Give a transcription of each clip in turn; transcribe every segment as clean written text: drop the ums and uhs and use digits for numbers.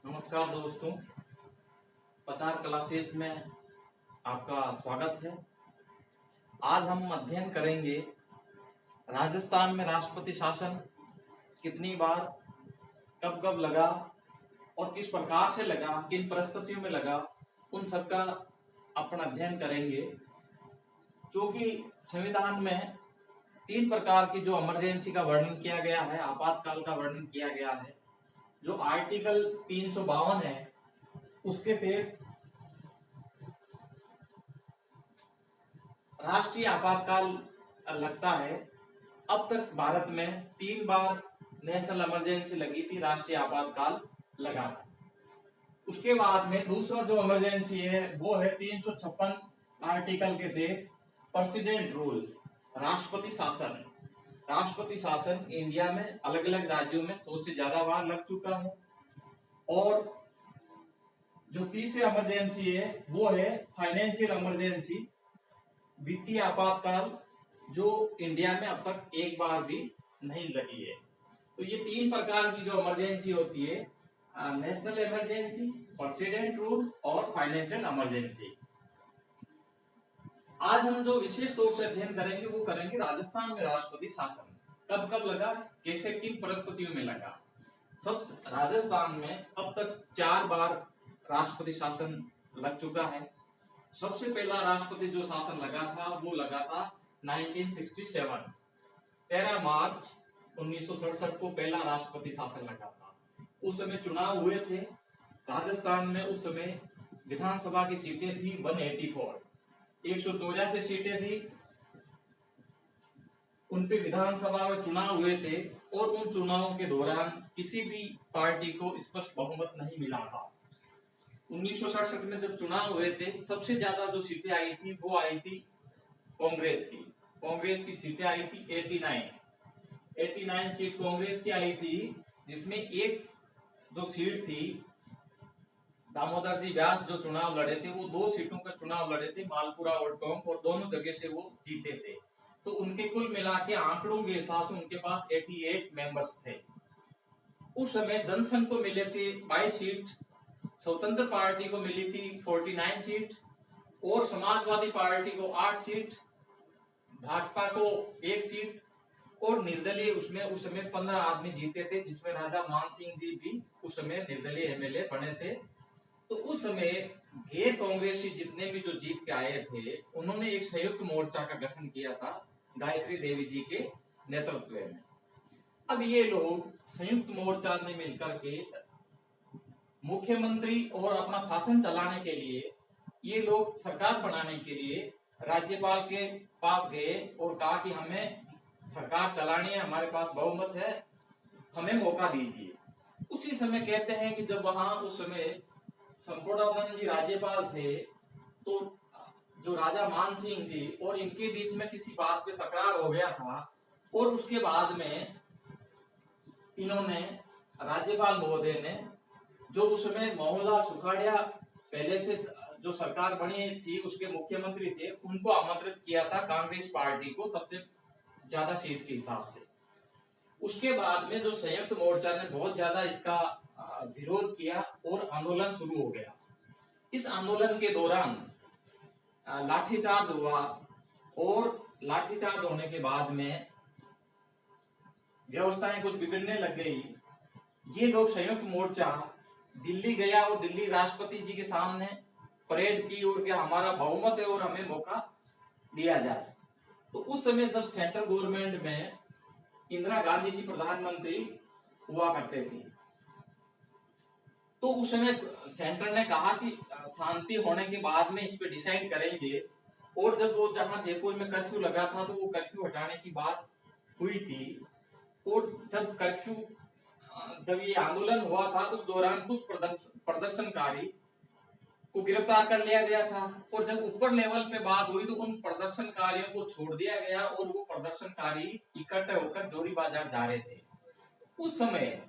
नमस्कार दोस्तों, प्रचार क्लासेस में आपका स्वागत है। आज हम अध्ययन करेंगे राजस्थान में राष्ट्रपति शासन कितनी बार, कब कब लगा और किस प्रकार से लगा, किन परिस्थितियों में लगा, उन सब का अपन अध्ययन करेंगे। क्योंकि संविधान में 3 प्रकार की जो इमरजेंसी का वर्णन किया गया है, आपातकाल का वर्णन किया गया है। जो आर्टिकल 352 है उसके तहत राष्ट्रीय आपातकाल लगता है। अब तक भारत में 3 बार नेशनल इमरजेंसी लगी थी, राष्ट्रीय आपातकाल लगा था। उसके बाद में दूसरा जो इमरजेंसी है वो है 356 आर्टिकल के तहत प्रेसिडेंट रूल, राष्ट्रपति शासन। राष्ट्रपति शासन इंडिया में अलग अलग राज्यों में 100 से ज्यादा बार लग चुका है। और जो तीसरी इमरजेंसी है वो है फाइनेंशियल इमरजेंसी, वित्तीय आपातकाल, जो इंडिया में अब तक एक बार भी नहीं लगी है। तो ये 3 प्रकार की जो इमरजेंसी होती है, नेशनल इमरजेंसी, प्रेसिडेंट रूल और फाइनेंशियल इमरजेंसी। आज हम जो विशेष तौर से अध्ययन करेंगे वो करेंगे राजस्थान में राष्ट्रपति शासन कब कब लगा, कैसे, किन परिस्थितियों में लगा। सब राजस्थान में अब तक 4 बार राष्ट्रपति शासन लग चुका है। सबसे पहला राष्ट्रपति जो शासन लगा था वो लगा था 1967, 13 मार्च 1967 को पहला राष्ट्रपति शासन लगा था। उस समय चुनाव हुए थे राजस्थान में। उस समय विधानसभा की सीटें थी 184, 184 सीटें थी। उन पे विधानसभा में चुनाव हुए थे और उन चुनावों के दौरान किसी भी पार्टी को स्पष्ट बहुमत नहीं मिला था। 1967 में जब चुनाव हुए थे, सबसे ज्यादा जो सीटें आई थी वो आई थी कांग्रेस की। कांग्रेस की सीटें आई थी 89 सीट कांग्रेस की आई थी, जिसमें एक जो सीट थी दामोदर जी व्यास जो चुनाव लड़े थे वो 2 सीटों का चुनाव लड़े थे, मालपुरा और टोंक, और दोनों जगह से वो जीते थे। तो उनके कुल मिला के आंकड़ों के हिसाब से उनके पास 88 मेंबर्स थे। उस समय जनसंघ को मिले थे 22 सीट, स्वतंत्र पार्टी को मिली थी 49 सीट और समाजवादी पार्टी को 8 सीट, भाजपा को 1 सीट और निर्दलीय उसमें उस समय 15 आदमी जीते थे, जिसमें राजा मान सिंह जी भी उस समय निर्दलीय एमएलए बने थे। तो उस समय गैर कांग्रेसी जितने भी जो जीत के आए थे उन्होंने एक संयुक्त मोर्चा का गठन किया था गायत्री देवी जी के नेतृत्व में। अब ये लोग संयुक्त मोर्चा ने मिलकर के मुख्यमंत्री और अपना शासन चलाने के लिए, ये लोग सरकार बनाने के लिए राज्यपाल के पास गए और कहा कि हमें सरकार चलानी है, हमारे पास बहुमत है, हमें मौका दीजिए। उसी समय कहते हैं कि जब वहां उस समय संपूर्णानंद जी राज्यपाल थे, तो जो राजा मान सिंह जी और इनके बीच में किसी बात पे तकरार हो गया था और उसके बाद में इन्होंने, राज्यपाल महोदय ने, जो उस समय मोहनलाल सुखाड़िया पहले से जो सरकार बनी थी उसके मुख्यमंत्री थे, उनको आमंत्रित किया था कांग्रेस पार्टी को सबसे ज्यादा सीट के हिसाब से। उसके बाद में जो संयुक्त मोर्चा ने बहुत ज्यादा इसका विरोध किया और आंदोलन शुरू हो गया। इस आंदोलन के दौरान लाठीचार्ज हुआ और लाठीचार्ज होने के बाद में व्यवस्थाएं कुछ बिगड़ने लग गई। ये लोग संयुक्त मोर्चा दिल्ली गया और दिल्ली राष्ट्रपति जी के सामने परेड की और क्या हमारा बहुमत है और हमें मौका दिया जाए। तो उस समय जब सेंट्रल गवर्नमेंट में इंदिरा गांधी जी प्रधानमंत्री हुआ करते थे, तो उस समय सेंटर ने कहा कि शांति होने के बाद में इस पे डिसाइड करेंगे। और जब वो जहां जयपुर में कर्फ्यू लगा था तो वो कर्फ्यू हटाने की बात हुई थी। और जब कर्फ्यू, जब ये आंदोलन हुआ था उस दौरान कुछ प्रदर्शनकारी को गिरफ्तार कर लिया गया था। और जब ऊपर लेवल पे बात हुई तो उन प्रदर्शनकारियों को छोड़ दिया गया और वो प्रदर्शनकारी इकट्ठे होकर जोरी बाजार जा रहे थे। उस समय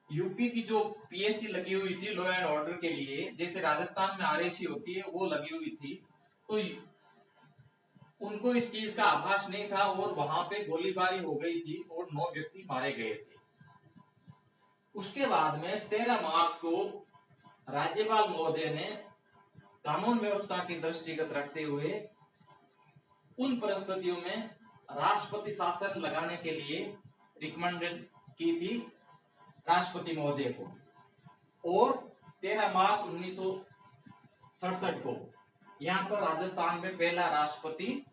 यूपी की जो पीएससी लगी हुई थी लॉ एंड ऑर्डर के लिए, जैसे राजस्थान में आरएसी होती है, वो लगी हुई थी। तो उनको इस चीज का आभास नहीं था और वहां पे गोलीबारी हो गई थी और 9 व्यक्ति मारे गए थे। उसके बाद में 13 मार्च को राज्यपाल महोदय ने कानून व्यवस्था की दृष्टिगत रखते हुए उन परिस्थितियों में राष्ट्रपति शासन लगाने के लिए रिकमेंडेड की थी राष्ट्रपति महोदय को। और 13 मार्च 1967 को यहाँ पर राजस्थान में पहला राष्ट्रपति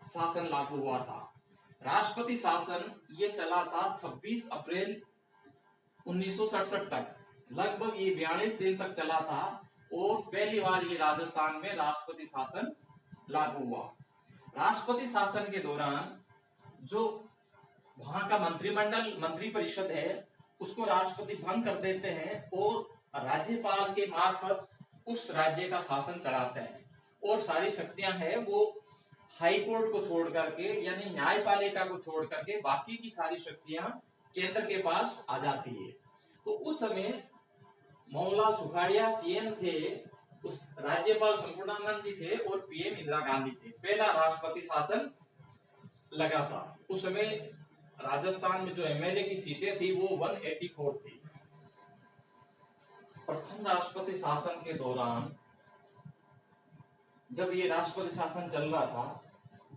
शासन लागू हुआ था। राष्ट्रपति शासन ये चला था 26 अप्रैल 1967 तक, लगभग ये 42 दिन तक चला था और पहली बार ये राजस्थान में राष्ट्रपति शासन लागू हुआ। राष्ट्रपति शासन के दौरान जो वहां का मंत्रिमंडल मंत्री परिषद है उसको राष्ट्रपति भंग कर देते हैं और राज्यपाल के मार्फत उस राज्य का शासन चलाते हैं और सारी शक्तियां है वो हाई कोर्ट को छोड़ करके यानी न्यायपालिका को छोड़ करके बाकी की सारी शक्तियां केंद्र के पास आ जाती है। तो उस समय मोहनलाल सुखाड़िया सीएम थे, उस राज्यपाल संपूर्णानंद जी थे और पीएम इंदिरा गांधी थे। पहला राष्ट्रपति शासन लगा था। उस समय राजस्थान में जो एमएलए की सीटें थी वो 184 थी। प्रथम राष्ट्रपति शासन के दौरान जब ये राष्ट्रपति शासन चल रहा था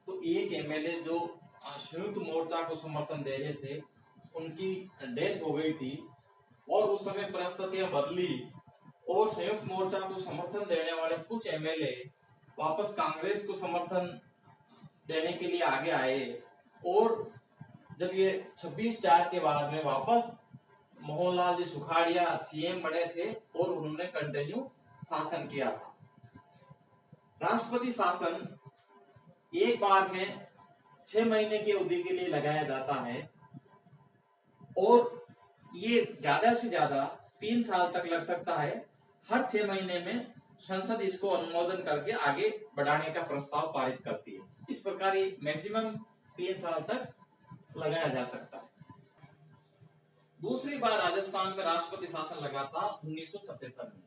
तो एक एमएलए जो संयुक्त मोर्चा को समर्थन दे रहे थे उनकी डेथ हो गई थी और उस समय परिस्थितियां बदली और संयुक्त मोर्चा को समर्थन देने वाले कुछ एमएलए वापस कांग्रेस को समर्थन देने के लिए आगे आए और जब ये 26/4 के बाद में वापस मोहनलाल जी सुखाड़िया सीएम बने थे और उन्होंने कंटिन्यू शासन किया था। राष्ट्रपति शासन एक बार में 6 महीने की अवधि के लिए लगाया जाता है और ये ज्यादा से ज्यादा 3 साल तक लग सकता है। हर 6 महीने में संसद इसको अनुमोदन करके आगे बढ़ाने का प्रस्ताव पारित करती है। इस प्रकार ये मैक्सिमम 3 साल तक लगाया जा सकता है। दूसरी बार राजस्थान में राष्ट्रपति शासन लगा था 1977 में,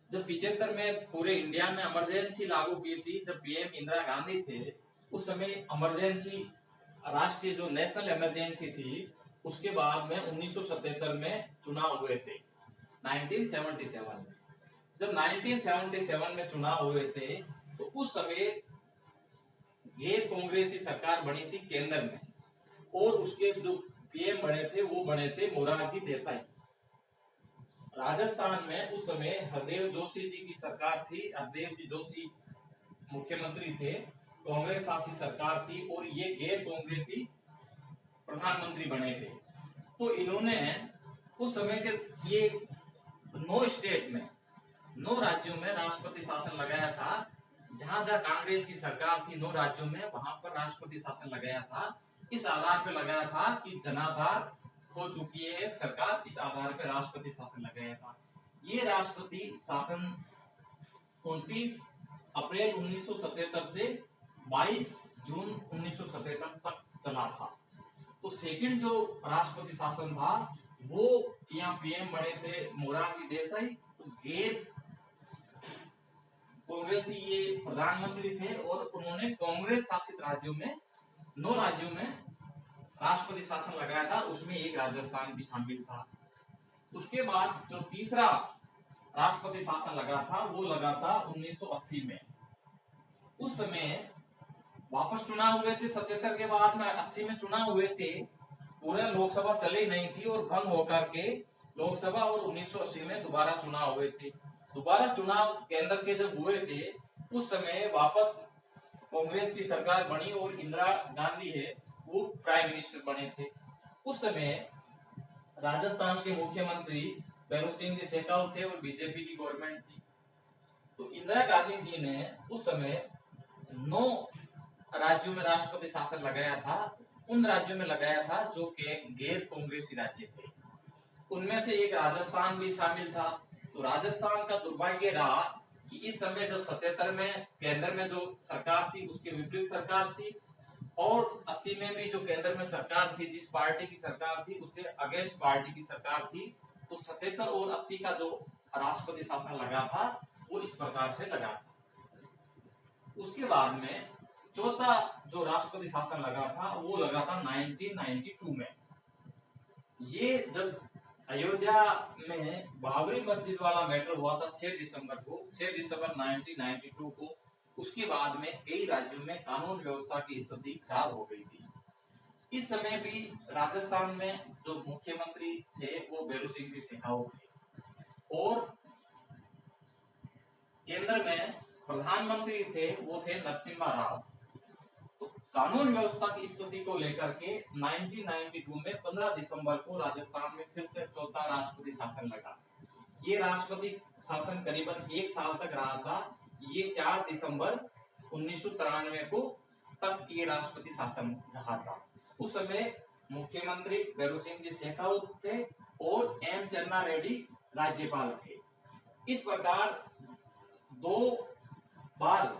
जब 75 में पूरे इंडिया में इमरजेंसी लागू की थी। जब पीएम इंदिरा गांधी थे उस समय इमरजेंसी राष्ट्रीय जो नेशनल इमरजेंसी थी उसके बाद में 1977 में चुनाव हुए थे 1977 में। जब 1977 में चुनाव हुए थे तो उस समय गैर कांग्रेसी सरकार बनी थी केंद्र में और उसके जो पीएम बने थे वो बने थे मोरारजी देसाई। राजस्थान में उस समय हरदेव जोशी जी की सरकार थी। हरदेव जी जोशी मुख्यमंत्री थे, कांग्रेस शासित सरकार थी और ये गैर कांग्रेसी प्रधानमंत्री बने थे। तो इन्होंने उस समय के ये 9 स्टेट में 9 राज्यों में राष्ट्रपति शासन लगाया था। जहां जहां कांग्रेस की सरकार थी 9 राज्यों में वहां पर राष्ट्रपति शासन लगाया था। इस आधार पर लगाया था कि जनाधार हो चुकी है सरकार, इस आधार पर राष्ट्रपति शासन लगाया था। ये राष्ट्रपति शासन 29 अप्रैल 1977 से 22 जून 1977 तक चला था। तो सेकंड जो राष्ट्रपति शासन था वो यहाँ पीएम बने थे मोरारजी देसाई। तो गैर कांग्रेसी ये प्रधानमंत्री थे और उन्होंने कांग्रेस शासित राज्यों में 9 राज्यों में राष्ट्रपति शासन लगाया था, उसमें एक राजस्थान भी शामिल था। उसके बाद जो तीसरा राष्ट्रपति शासन लगा था वो लगा था 1980 में। उस समय वापस चुनाव हुए थे 77 के बाद में 80 में चुनाव हुए थे। पूरा लोकसभा चली नहीं थी और भंग होकर के लोकसभा और 1980 में दोबारा चुनाव हुए थे। दोबारा चुनाव केंद्र के जब हुए थे उस समय वापस कांग्रेस की सरकार बनी और इंदिरा गांधी है वो प्राइम मिनिस्टर बने थे। उस समय राजस्थान के मुख्यमंत्री भैरू सिंह जी शेखावत थे और बीजेपी की गवर्नमेंट थी। तो इंदिरा गांधी जी ने उस समय 9 राज्यों में राष्ट्रपति शासन लगाया था। उन राज्यों में लगाया था जो के गैर कांग्रेसी राज्य थे, उनमें से एक राजस्थान भी शामिल था। तो राजस्थान का दुर्भाग्य रहा कि इस समय जब 77 में केंद्र में जो सरकार थी उसके विपरीत सरकार थी और 80 में भी जो केंद्र में सरकार थी जिस पार्टी की सरकार थी उससे अगेंस्ट पार्टी की सरकार थी। तो 77 और 80 का जो राष्ट्रपति शासन लगा था वो इस प्रकार से लगा था। उसके बाद में चौथा जो राष्ट्रपति शासन लगा था वो लगा था 1992 में। ये जब अयोध्या में बाबरी मस्जिद वाला मैटर हुआ था 6 दिसंबर को, 6 दिसंबर 1992 को। उसके बाद में कई राज्यों में कानून व्यवस्था की स्थिति खराब हो गई थी। इस समय भी राजस्थान में जो मुख्यमंत्री थे वो भैरू सिंह जी शेखावत थे, और केंद्र में प्रधानमंत्री थे वो थे नरसिम्हा राव। तो कानून व्यवस्था की स्थिति को लेकर के 1992 में 15 दिसंबर को राजस्थान में फिर से चौथा राष्ट्रपति शासन लगा। ये राष्ट्रपति शासन करीबन 1 साल तक रहा था। ये 4 दिसंबर 1993 को तक ये राष्ट्रपति शासन रहा था। उस समय मुख्यमंत्री भैरू सिंह जी शेखावत थे और एम चन्ना रेड्डी राज्यपाल थे। इस प्रकार 2 बार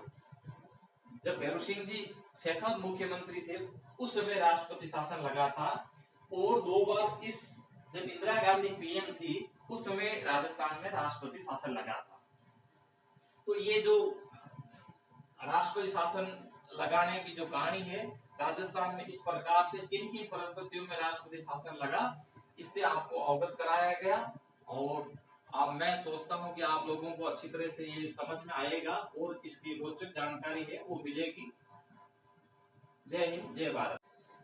जब भैरू सिंह जी शेखावत मुख्यमंत्री थे उस समय राष्ट्रपति शासन लगा था, और 2 बार इस जब इंदिरा गांधी पीएम थी उस समय राजस्थान में राष्ट्रपति शासन लगा था। तो ये जो राष्ट्रपति शासन लगाने की जो कहानी है राजस्थान में, इस प्रकार से किन किन परिस्थितियों में राष्ट्रपति शासन लगा, इससे आपको अवगत कराया गया। और अब मैं सोचता हूं कि आप लोगों को अच्छी तरह से ये समझ में आएगा और इसकी रोचक जानकारी है वो मिलेगी। जय हिंद, जय भारत।